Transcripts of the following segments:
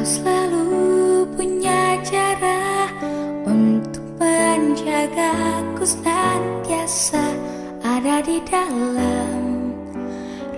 selalu punya cara untuk menjagaku, senantiasa ada di dalam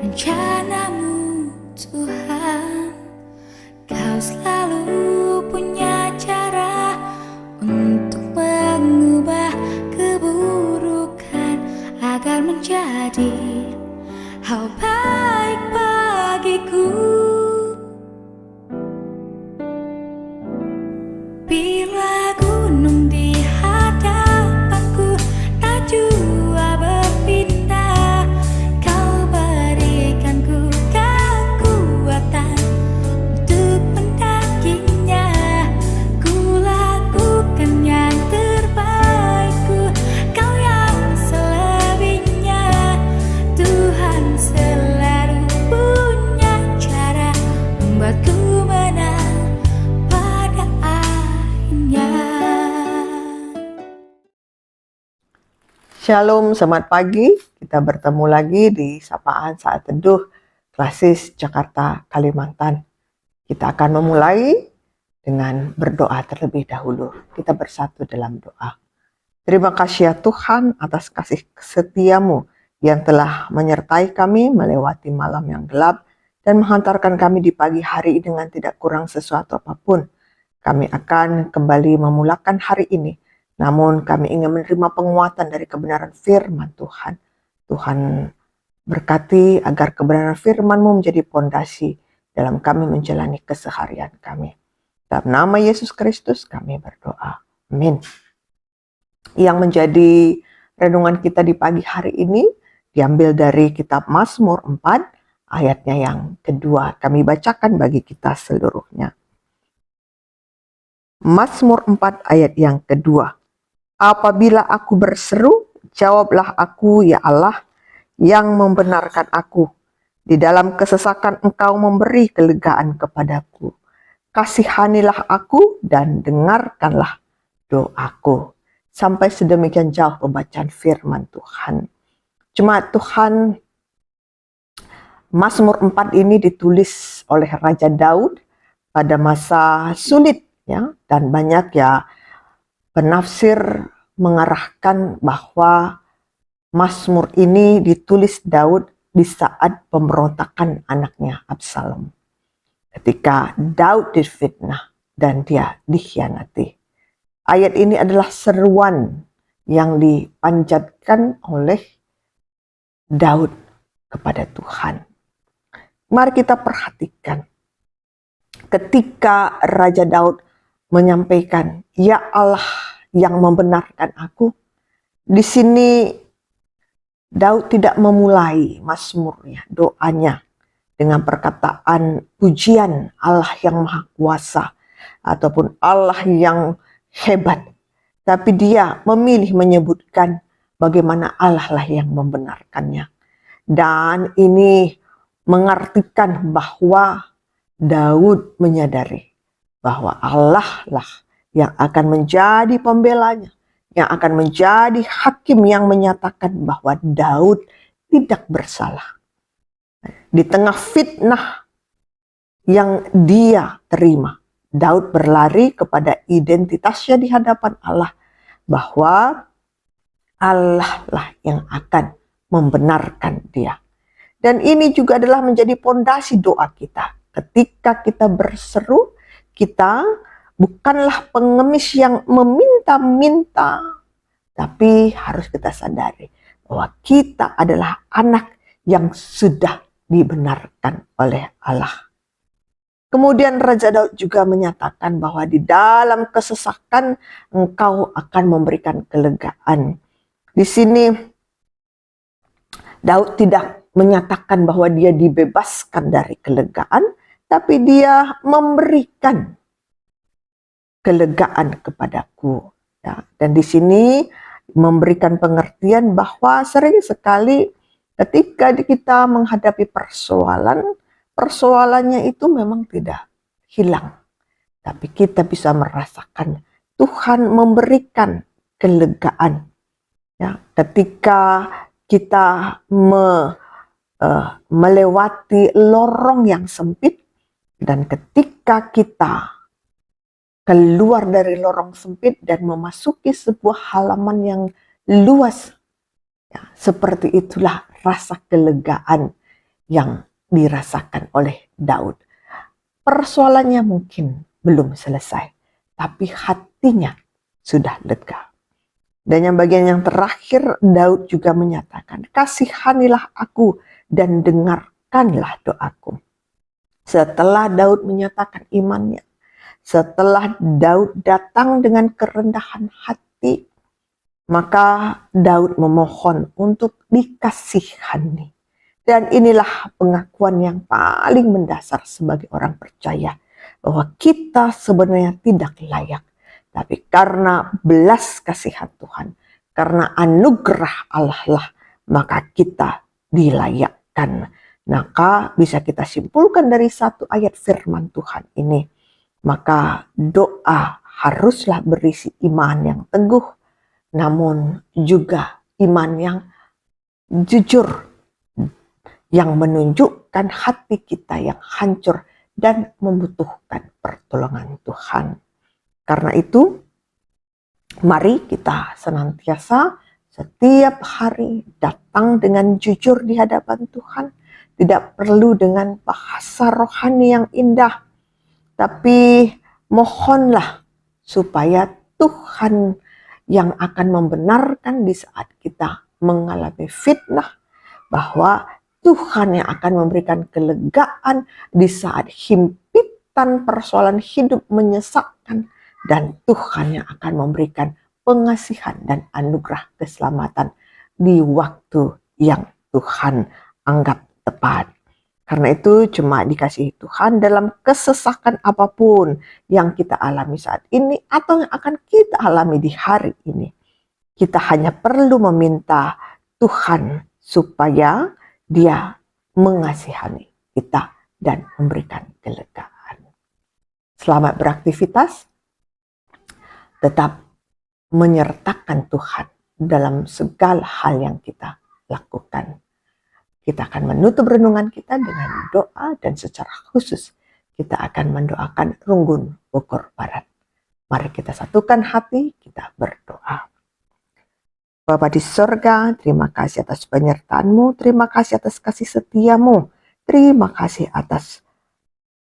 rencanamu, Tuhan. Kau selalu punya cara untuk mengubah keburukan agar menjadi hal baik bagiku. Bila gunung di hadapanku tak jua berpindah, kau berikanku kekuatan untuk mendakinya. Ku lakukan yang terbaikku, kau yang selebihnya. Tuhan selalu punya cara membuatku menang pada akhirnya. Shalom, selamat pagi. Kita bertemu lagi di Sapaan Saat Teduh Klasis Jakarta, Kalimantan. Kita akan memulai dengan berdoa terlebih dahulu. Kita bersatu dalam doa. Terima kasih ya Tuhan atas kasih setiamu yang telah menyertai kami melewati malam yang gelap dan menghantarkan kami di pagi hari dengan tidak kurang sesuatu apapun. Kami akan kembali memulakan hari ini. Namun kami ingin menerima penguatan dari kebenaran firman Tuhan. Tuhan berkati agar kebenaran firman-Mu menjadi pondasi dalam kami menjalani keseharian kami. Dalam nama Yesus Kristus kami berdoa. Amin. Yang menjadi renungan kita di pagi hari ini diambil dari kitab Mazmur 4 ayatnya yang kedua. Kami bacakan bagi kita seluruhnya. Mazmur 4 ayat yang kedua. Apabila aku berseru, jawablah aku ya Allah yang membenarkan aku. Di dalam kesesakan Engkau memberi kelegaan kepadaku. Kasihanilah aku dan dengarkanlah doaku. Sampai sedemikian jauh pembacaan firman Tuhan. Jemaat Tuhan, Mazmur 4 ini ditulis oleh Raja Daud pada masa sulit ya, dan banyak ya penafsir mengarahkan bahwa Mazmur ini ditulis Daud di saat pemberontakan anaknya Absalom. Ketika Daud difitnah dan dia dikhianati. Ayat ini adalah seruan yang dipanjatkan oleh Daud kepada Tuhan. Mari kita perhatikan. Ketika Raja Daud menyampaikan, ya Allah yang membenarkan aku. Di sini Daud tidak memulai mazmurnya, doanya dengan perkataan pujian Allah yang maha kuasa ataupun Allah yang hebat. Tapi dia memilih menyebutkan bagaimana Allah lah yang membenarkannya. Dan ini mengartikan bahwa Daud menyadari bahwa Allah lah yang akan menjadi pembelanya, yang akan menjadi hakim yang menyatakan bahwa Daud tidak bersalah. Di tengah fitnah yang dia terima, Daud berlari kepada identitasnya di hadapan Allah, bahwa Allah lah yang akan membenarkan dia. Dan ini juga adalah menjadi pondasi doa kita. Ketika kita berseru, kita bukanlah pengemis yang meminta-minta, tapi harus kita sadari bahwa kita adalah anak yang sudah dibenarkan oleh Allah. Kemudian Raja Daud juga menyatakan bahwa di dalam kesesakan Engkau akan memberikan kelegaan. Di sini Daud tidak menyatakan bahwa dia dibebaskan dari kelegaan, tapi dia memberikan kelegaan kepadaku. Ya, dan di sini memberikan pengertian bahwa sering sekali ketika kita menghadapi persoalannya itu memang tidak hilang. Tapi kita bisa merasakan Tuhan memberikan kelegaan. Ya, ketika kita melewati lorong yang sempit, Dan ketika kita keluar dari lorong sempit dan memasuki sebuah halaman yang luas, ya, seperti itulah rasa kelegaan yang dirasakan oleh Daud. Persoalannya mungkin belum selesai, tapi hatinya sudah lega. Dan yang bagian yang terakhir, Daud juga menyatakan, kasihanilah aku dan dengarkanlah doaku. Setelah Daud menyatakan imannya, setelah Daud datang dengan kerendahan hati, maka Daud memohon untuk dikasihani. Dan inilah pengakuan yang paling mendasar sebagai orang percaya, bahwa kita sebenarnya tidak layak. Tapi karena belas kasihan Tuhan, karena anugerah Allah lah, maka kita dilayakkan. Maka bisa kita simpulkan dari satu ayat firman Tuhan ini, maka doa haruslah berisi iman yang teguh, namun juga iman yang jujur, yang menunjukkan hati kita yang hancur dan membutuhkan pertolongan Tuhan. Karena itu, mari kita senantiasa setiap hari datang dengan jujur di hadapan Tuhan. Tidak perlu dengan bahasa rohani yang indah, tapi mohonlah supaya Tuhan yang akan membenarkan di saat kita mengalami fitnah, bahwa Tuhan yang akan memberikan kelegaan di saat himpitan persoalan hidup menyesakkan, dan Tuhan yang akan memberikan pengasihan dan anugerah keselamatan di waktu yang Tuhan anggap tepat. Karena itu cuma dikasihi Tuhan dalam kesesakan apapun yang kita alami saat ini atau yang akan kita alami di hari ini. Kita hanya perlu meminta Tuhan supaya Dia mengasihani kita dan memberikan kelegaan. Selamat beraktivitas, tetap menyertakan Tuhan dalam segala hal yang kita lakukan. Kita akan menutup renungan kita dengan doa, dan secara khusus kita akan mendoakan Runggun Bogor Barat. Mari kita satukan hati, kita berdoa. Bapa di sorga, terima kasih atas penyertaan-Mu, terima kasih atas kasih setia-Mu, terima kasih atas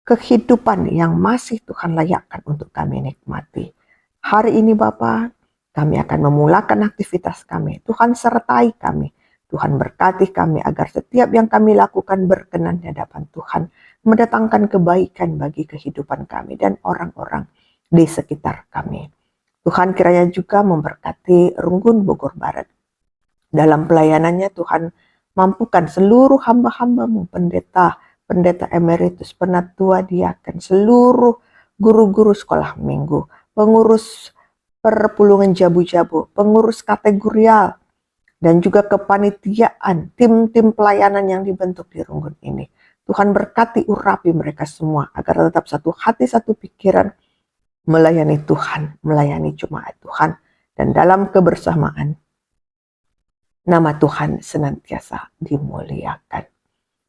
kehidupan yang masih Tuhan layakkan untuk kami nikmati. Hari ini Bapa, kami akan memulakan aktivitas kami. Tuhan sertai kami, Tuhan berkati kami agar setiap yang kami lakukan berkenan di hadapan Tuhan, mendatangkan kebaikan bagi kehidupan kami dan orang-orang di sekitar kami. Tuhan kiranya juga memberkati Runggun Bogor Barat. Dalam pelayanannya Tuhan mampukan seluruh hamba-hamba-Mu, pendeta emeritus, penatua diaken, seluruh guru-guru sekolah minggu, pengurus perpulungan jabu-jabu, pengurus kategorial, dan juga kepanitiaan, tim-tim pelayanan yang dibentuk di Runggun ini. Tuhan berkati urapi mereka semua agar tetap satu hati, satu pikiran, melayani Tuhan, melayani jemaat Tuhan, dan dalam kebersamaan nama Tuhan senantiasa dimuliakan.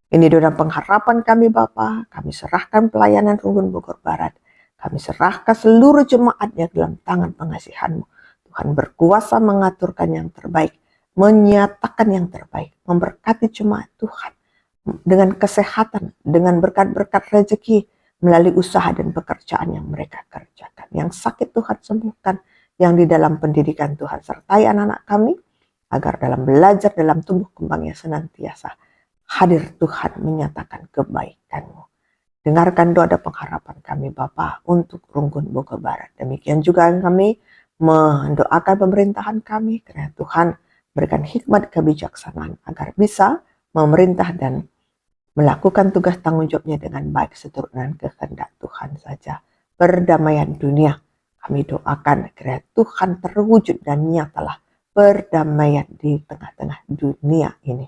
Ini doa pengharapan kami Bapa, kami serahkan pelayanan Runggun Bogor Barat, kami serahkan seluruh jemaatnya dalam tangan pengasihan-Mu. Tuhan berkuasa mengaturkan yang terbaik, menyatakan yang terbaik, memberkati jemaat Tuhan dengan kesehatan, dengan berkat-berkat rezeki, melalui usaha dan pekerjaan yang mereka kerjakan. Yang sakit Tuhan sembuhkan, yang di dalam pendidikan Tuhan sertai anak-anak kami, agar dalam belajar, dalam tumbuh kembangnya senantiasa hadir Tuhan menyatakan kebaikan-Mu. Dengarkan doa dan pengharapan kami Bapa untuk Runggun Bogor Barat. Demikian juga kami mendoakan pemerintahan kami, karena Tuhan berikan hikmat kebijaksanaan agar bisa memerintah dan melakukan tugas tanggung jawabnya dengan baik seturut dengan kehendak Tuhan saja. Perdamaian dunia kami doakan kiranya Tuhan terwujud dan nyatalah perdamaian di tengah-tengah dunia ini.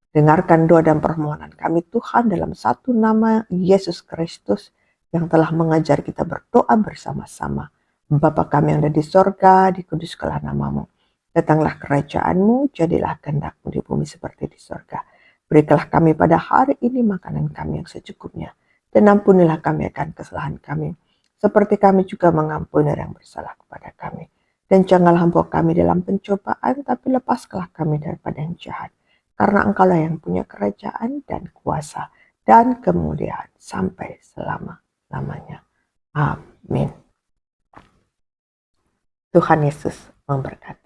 Dengarkan doa dan permohonan kami Tuhan dalam satu nama Yesus Kristus yang telah mengajar kita berdoa bersama-sama. Bapa kami yang ada di sorga, dikuduskanlah nama-Mu. Datanglah kerajaan-Mu, jadilah kehendak-Mu di bumi seperti di sorga. Berikanlah kami pada hari ini makanan kami yang secukupnya. dan ampunilah kami akan kesalahan kami, seperti kami juga mengampuni orang yang bersalah kepada kami. Dan janganlah membawa kami dalam pencobaan, tapi lepaskanlah kami daripada yang jahat. Karena Engkaulah yang punya kerajaan dan kuasa dan kemuliaan sampai selama-lamanya. Amin. Tuhan Yesus memberkati.